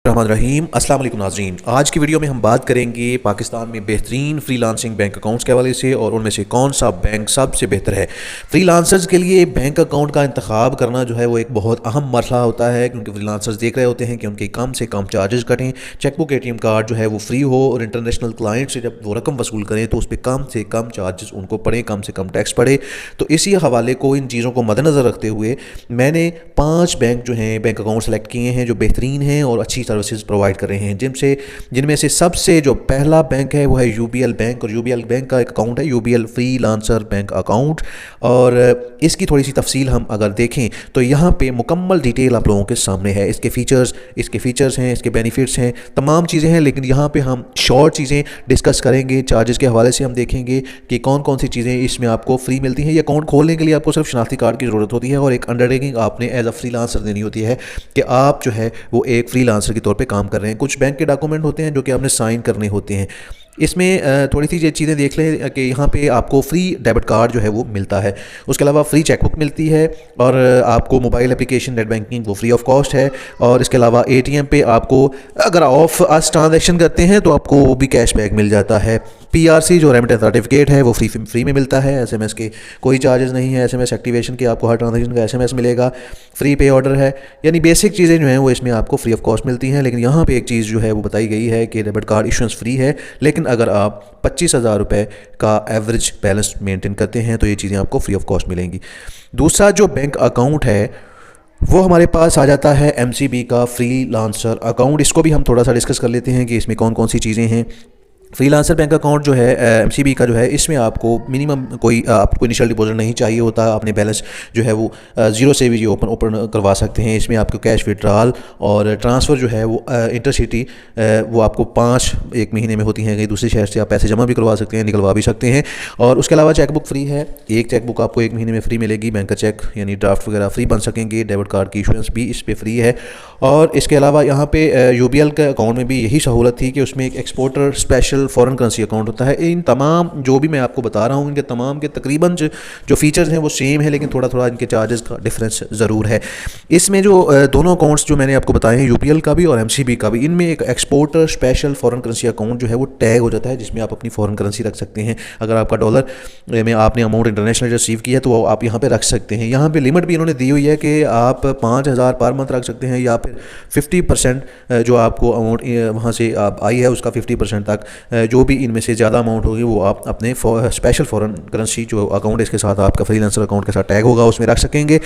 रहीम अस्सलाम वालेकुम नाज़रीन। आज की वीडियो में हम बात करेंगे पाकिस्तान में बेहतरीन फ्रीलांसिंग बैंक अकाउंट्स के हवाले से और उनमें से कौन सा बैंक सबसे बेहतर है। फ्रीलांसर्स के लिए बैंक अकाउंट का इंतखाब करना जो है वो एक बहुत अहम मसला होता है, क्योंकि फ्रीलांसर्स देख रहे होते हैं कि उनके कम से कम चार्जेस कटें, चेकबुक ATM कार्ड जो है वो फ्री हो और इंटरनेशनल क्लाइंट से जब वो रकम वसूल करें तो उस पर कम से कम चार्जेस उनको पड़े, कम से कम टैक्स पड़े। तो इसी हवाले को, इन चीज़ों को मद्देनज़र रखते हुए मैंने 5 बैंक जो हैं बैंक अकाउंट सेलेक्ट किए हैं जो बेहतरीन हैं और अच्छी सर्विसेज प्रोवाइड कर रहे हैं, जिनमें से सबसे जो पहला बैंक है वो है UBL बैंक। और UBL बैंक का एक अकाउंट है UBL फ्रीलांसर बैंक अकाउंट। और इसकी थोड़ी सी तफसील हम अगर देखें तो यहाँ पे मुकम्मल डिटेल आप लोगों के सामने है। इसके फीचर्स हैं, इसके बेनिफिट्स हैं, तमाम चीज़ें हैं। लेकिन यहाँ पे हम शॉर्ट चीज़ें डिस्कस करेंगे। चार्जेस के हवाले से हम देखेंगे कि कौन कौन सी चीज़ें इसमें आपको फ्री मिलती हैं। ये अकाउंट खोलने के लिए आपको सिर्फ शनाख्ती कार्ड की ज़रूरत होती है और एक अंडरटेकिंग आपने एज अ फ्रीलांसर देनी होती है कि आप जो है वो एक फ्रीलांसर के तौर पे काम कर रहे हैं। कुछ बैंक के डॉक्यूमेंट होते हैं जो कि आपने साइन करने होते हैं। इसमें थोड़ी सी ये चीज़ें देख लें कि यहाँ पे आपको फ्री डेबिट कार्ड जो है वो मिलता है, उसके अलावा फ्री चेकबुक मिलती है और आपको मोबाइल एप्लीकेशन नेट बैंकिंग वो फ्री ऑफ कॉस्ट है। और इसके अलावा ATM पे आपको अगर ऑफ आज ट्रांजेक्शन करते हैं तो आपको वो भी कैशबैक मिल जाता है। PRC जो रेमिटेंस सर्टिफिकेट है वो फ्री में मिलता है। SMS के कोई चार्जेस नहीं है। SMS एक्टिवेशन के आपको हर ट्रांजेक्शन का SMS मिलेगा। फ्री पे ऑर्डर है, यानी बेसिक चीज़ें जो हैं वो इसमें आपको फ्री ऑफ कॉस्ट मिलती हैं। लेकिन यहाँ पे एक चीज़ जो है वो बताई गई है कि डेबिट कार्ड इशुएंस फ्री है, लेकिन अगर आप 25,000 रुपये का एवरेज बैलेंस मेंटेन करते हैं तो ये चीज़ें आपको फ्री ऑफ कॉस्ट मिलेंगी। दूसरा जो बैंक अकाउंट है वो हमारे पास आ जाता है MCB का फ्रीलांसर अकाउंट। इसको भी हम थोड़ा सा डिस्कस कर लेते हैं कि इसमें कौन कौन सी चीज़ें हैं। फ्रीलांसर बैंक अकाउंट जो है MCB का जो है, इसमें आपको मिनिमम आपको इनिशियल डिपॉजिट नहीं चाहिए होता। अपने बैलेंस जो है वो ज़ीरो से भी ओपन करवा सकते हैं। इसमें आपको कैश विड्रॉल और ट्रांसफ़र जो है वो इंटरसिटी वो आपको 5 एक महीने में होती हैं। कहीं दूसरे शहर से आप पैसे जमा भी करवा सकते हैं, निकलवा भी सकते हैं। और उसके अलावा चेकबुक फ्री है, एक चेकबुक आपको एक महीने में फ्री मिलेगी। बैंक का चेक यानी ड्राफ्ट वगैरह फ्री बन सकेंगे। डेबिट कार्ड की इशुएंस भी इस पर फ्री है। और इसके अलावा यहाँ पे UBL के अकाउंट में भी यही सहूलत थी कि उसमें एक exporter special foreign currency account होता है। इन तमाम जो भी मैं आपको बता रहा हूँ इनके तमाम के तकरीबन जो फीचर्स हैं वो सेम है, लेकिन थोड़ा थोड़ा इनके चार्जेस का डिफरेंस ज़रूर है। इसमें जो दोनों अकाउंट्स जो मैंने आपको बताए हैं UBL का भी और MCB का भी, इनमें एक exporter special foreign currency account जो है वो टैग हो जाता है, जिसमें आप अपनी फॉरेन करेंसी रख सकते हैं। अगर आपका डॉलर में आपने अमाउंट इंटरनेशनल रिसीव किया है तो आप यहाँ पर रख सकते हैं। यहाँ पर लिमिट भी इन्होंने दी हुई है कि आप 5,000 पर मंथ रख सकते हैं, या फिर 50% जो आपको अमाउंट वहाँ से आप आई है उसका 50% तक, जो भी इनमें से ज़्यादा अमाउंट होगी वो आप अपने स्पेशल फॉरेन करेंसी जो अकाउंट इसके साथ आपका फ्रीलांसर अकाउंट के साथ टैग होगा उसमें रख सकेंगे।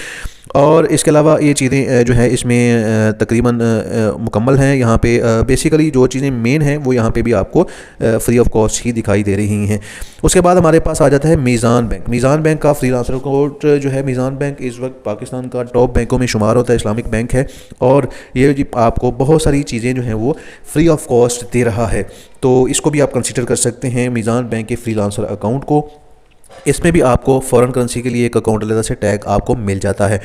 और इसके अलावा ये चीज़ें जो है इसमें तकरीबन मुकम्मल हैं। यहाँ पे बेसिकली जो चीज़ें मेन हैं वो यहाँ पे भी आपको फ्री ऑफ कॉस्ट ही दिखाई दे रही हैं। उसके बाद हमारे पास आ जाता है मीज़ान बैंक। मीज़ान बैंक का फ्रीलांसर अकाउंट जो है, मीज़ान बैंक इस वक्त पाकिस्तान का टॉप बैंकों में शुमार होता है, इस्लामिक बैंक है और ये आपको बहुत सारी चीज़ें जो हैं वो फ्री ऑफ कॉस्ट दे रहा है। तो इसको भी आप कंसीडर कर सकते हैं मीज़ान बैंक के फ्रीलांसर अकाउंट को। इसमें भी आपको फॉरेन करेंसी के लिए एक अकाउंट अलग से टैग आपको मिल जाता है।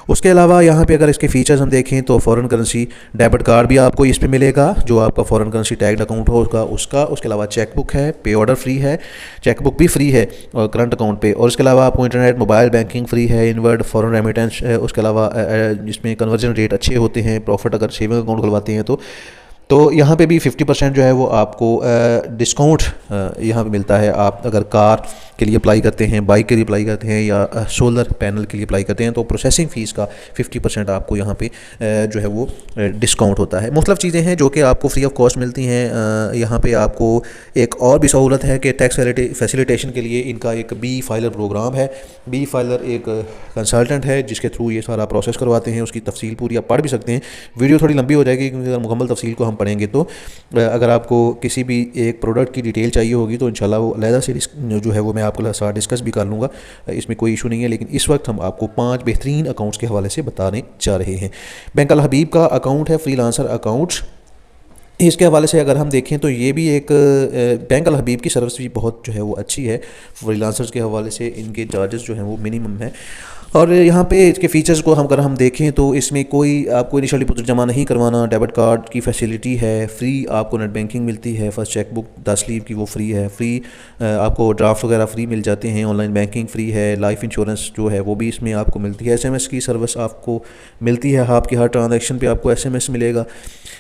उसके अलावा यहाँ पे अगर इसके फीचर्स हम देखें तो फॉरेन करेंसी डेबिट कार्ड भी आपको इस पे मिलेगा जो आपका फॉरेन करेंसी टैग्ड अकाउंट होगा उसका। उसके अलावा चेकबुक है, पे ऑर्डर फ्री है, चेकबुक भी फ्री है और करंट अकाउंट पे। और उसके अलावा आपको इंटरनेट मोबाइल बैंकिंग फ्री है, इनवर्ड फॉरेन रेमिटेंस। उसके अलावा जिसमें कन्वर्जन रेट अच्छे होते हैं, प्रॉफिट अगर सेविंग अकाउंट खुलवाते हैं तो यहाँ पे भी 50% जो है वो आपको डिस्काउंट यहाँ पे मिलता है। आप अगर कार के लिए अप्लाई करते हैं, बाइक के लिए अप्लाई करते हैं या सोलर पैनल के लिए अप्लाई करते हैं तो प्रोसेसिंग फ़ीस का 50% आपको यहाँ पे जो है वो डिस्काउंट होता है। मुख्तलिफ़ चीज़ें हैं जो कि आपको फ्री ऑफ कॉस्ट मिलती हैं। यहाँ पे आपको एक और भी सहूलत है कि टैक्स फैसिलिटेशन के लिए इनका एक बी फाइलर प्रोग्राम है। बी फाइलर एक कंसल्टेंट है जिसके थ्रू ये सारा प्रोसेस करवाते हैं। उसकी तफसील पूरी आप पढ़ भी सकते हैं, वीडियो थोड़ी लंबी हो जाएगी क्योंकि अगर मुकम्मल तफसील को हम पढ़ेंगे तो अगर आपको किसी भी एक प्रोडक्ट की डिटेल चाहिए होगी तो इंशाल्लाह वो अलहदा से जो है वो मैं आपको साथ डिस्कस भी कर लूँगा, इसमें कोई इशू नहीं है। लेकिन इस वक्त हम आपको 5 बेहतरीन अकाउंट्स के हवाले से बताने जा रहे हैं। बैंक अल हबीब का अकाउंट है फ्रीलांसर अकाउंट। इसके हवाले से अगर हम देखें तो ये भी एक बैंक अल हबीब की सर्विस भी बहुत जो है वो अच्छी है। फ्रीलांसर्स के हवाले से इनके चार्जेस जो हैं वो मिनिमम है। और यहाँ पे इसके फ़ीचर्स को अगर हम देखें तो इसमें कोई आपको इनिशियल डिपॉजिट जमा नहीं करवाना, डेबिट कार्ड की फैसिलिटी है, फ्री आपको नेट बैंकिंग मिलती है, फर्स्ट चेक बुक 10 लीव की वो फ्री है, फ्री आपको ड्राफ्ट वगैरह फ्री मिल जाते हैं, ऑनलाइन बैंकिंग फ्री है, लाइफ इंश्योरेंस जो है वो भी इसमें आपको मिलती है, एसएमएस की सर्विस आपको मिलती है, आपकी हर ट्रांजैक्शन पे आपको एसएमएस मिलेगा।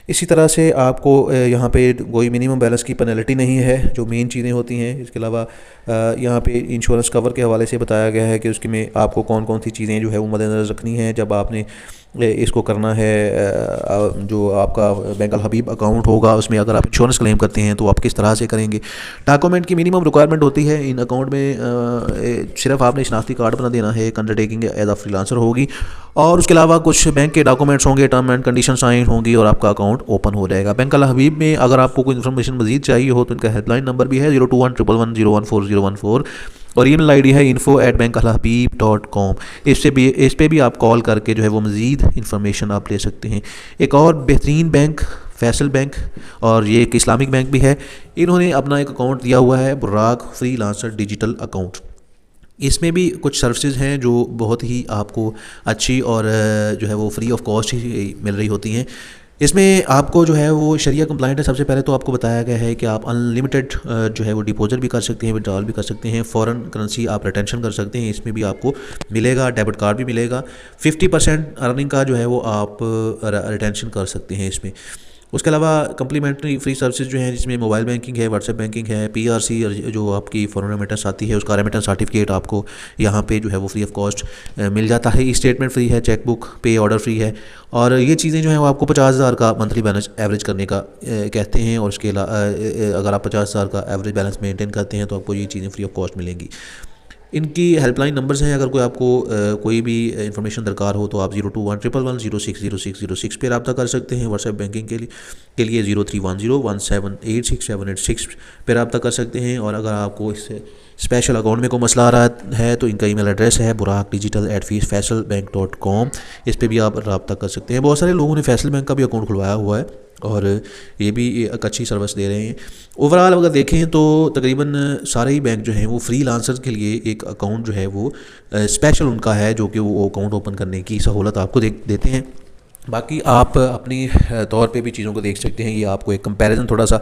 इसी तरह से आपको यहाँ पे कोई मिनिमम बैलेंस की पेनल्टी नहीं है, जो मेन चीज़ें होती हैं। इसके अलावा यहाँ पे इंश्योरेंस कवर के हवाले से बताया गया है कि उसके में आपको कौन कौन सी चीज़ें जो है वो मद्देनज़र रखनी है जब आपने इसको करना है। जो आपका बैंक अल हबीब अकाउंट होगा उसमें अगर आप इंश्योरेंस क्लेम करते हैं तो आप किस तरह से करेंगे। डॉक्यूमेंट की मिनिमम रिक्वायरमेंट होती है इन अकाउंट में, सिर्फ आपने शनाख्ती कार्ड बना देना है, एक अंडरटेकिंग एज अ फ्रीलांसर होगी, और उसके अलावा कुछ बैंक के डॉक्यूमेंट्स होंगे, टर्म एंड कंडीशन साइन होंगी और आपका अकाउंट ओपन हो जाएगा। बैंक अल हबीब में अगर आपको कोई इन्फॉर्मेशन मजीद चाहिए हो तो इनका हेल्पलाइन नंबर भी है 021111014014 और ईमेल आईडी है info@bankalhabib.com। इस पे भी आप कॉल करके जो है वो मज़ीद इन्फॉर्मेशन आप ले सकते हैं। एक और बेहतरीन बैंक फैसल बैंक, और ये एक इस्लामिक बैंक भी है, इन्होंने अपना एक अकाउंट दिया हुआ है बुर्राक फ्रीलांसर डिजिटल अकाउंट। इसमें भी कुछ सर्विसेज हैं जो बहुत ही आपको अच्छी और जो है वो फ्री ऑफ कॉस्ट ही मिल रही होती हैं। इसमें आपको जो है वो शरिया कंप्लाइंट है। सबसे पहले तो आपको बताया गया है कि आप अनलिमिटेड जो है वो डिपॉजिट भी कर सकते हैं, विड्रॉल भी कर सकते हैं, फ़ॉरेन करेंसी आप रिटेंशन कर सकते हैं, इसमें भी आपको मिलेगा, डेबिट कार्ड भी मिलेगा, 50% अर्निंग का जो है वो आप रिटेंशन कर सकते हैं इसमें। उसके अलावा कम्प्लीमेंट्री फ्री सर्विसेज जो हैं जिसमें मोबाइल बैंकिंग है, व्हाट्सएप बैंकिंग है, पीआरसी जो आपकी फॉरेन रेमिटेंस आती है उसका रेमिटेंस सर्टिफिकेट आपको यहाँ पे जो है वो फ्री ऑफ कॉस्ट मिल जाता है, ई स्टेटमेंट फ्री है, चेक बुक पे ऑर्डर फ्री है, और ये चीज़ें जो हैं वो आपको 50,000 का मंथली बैलेंस एवरेज करने का कहते हैं। और उसके अगर आप 50,000 का एवरेज बैलेंस मेंटेन करते हैं तो आपको ये चीज़ें फ्री ऑफ कॉस्ट मिलेंगी। इनकी हेल्पलाइन नंबर्स हैं, अगर कोई आपको कोई भी इंफॉर्मेशन दरकार हो तो आप 021111060606 पे रब्ता कर सकते हैं। व्हाट्सएप बैंकिंग के लिए 0310178676 पे रब्ता कर सकते हैं। और अगर आपको इस स्पेशल अकाउंट में कोई मसला आ रहा है तो इनका ईमेल एड्रेस है burakdigital@faisalbank.com। इस पर भी आप रब्ता कर सकते हैं। बहुत सारे लोगों ने फैसल बैंक का भी अकाउंट खुलवाया हुआ है और ये भी एक अच्छी सर्विस दे रहे हैं। ओवरऑल अगर देखें तो तकरीबन सारे ही बैंक जो हैं वो फ्रीलांसर्स के लिए एक अकाउंट जो है वो स्पेशल उनका है, जो कि वो अकाउंट ओपन करने की सहूलत आपको देते हैं। बाकी आप अपनी तौर पे भी चीज़ों को देख सकते हैं। ये आपको एक कंपैरिजन थोड़ा सा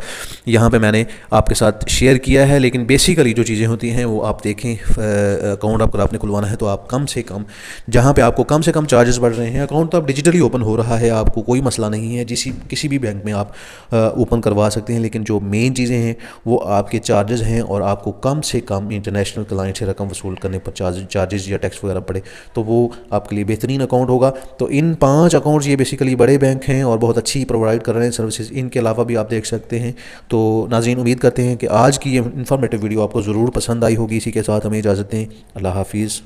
यहाँ पे मैंने आपके साथ शेयर किया है, लेकिन बेसिकली जो चीज़ें होती हैं वो आप देखें। अकाउंट अगर आपने खुलवाना है तो आप कम से कम, जहाँ पे आपको कम से कम चार्जेस बढ़ रहे हैं, अकाउंट तो आप डिजिटली ओपन हो रहा है, आपको कोई मसला नहीं है, किसी भी बैंक में आप ओपन करवा सकते हैं, लेकिन जो मेन चीज़ें हैं वो आपके चार्जेस हैं और आपको कम से कम इंटरनेशनल क्लाइंट से रकम वसूल करने पर चार्जेस या टैक्स वगैरह पड़े तो वो आपके लिए बेहतरीन अकाउंट होगा। तो इन 5 अकाउंट्स बेसिकली बड़े बैंक हैं और बहुत अच्छी प्रोवाइड कर रहे हैं सर्विसेज। इनके अलावा भी आप देख सकते हैं। तो नाज़रीन, उम्मीद करते हैं कि आज की ये इन्फॉर्मेटिव वीडियो आपको ज़रूर पसंद आई होगी। इसी के साथ हमें इजाज़त दें। अल्लाह हाफिज़।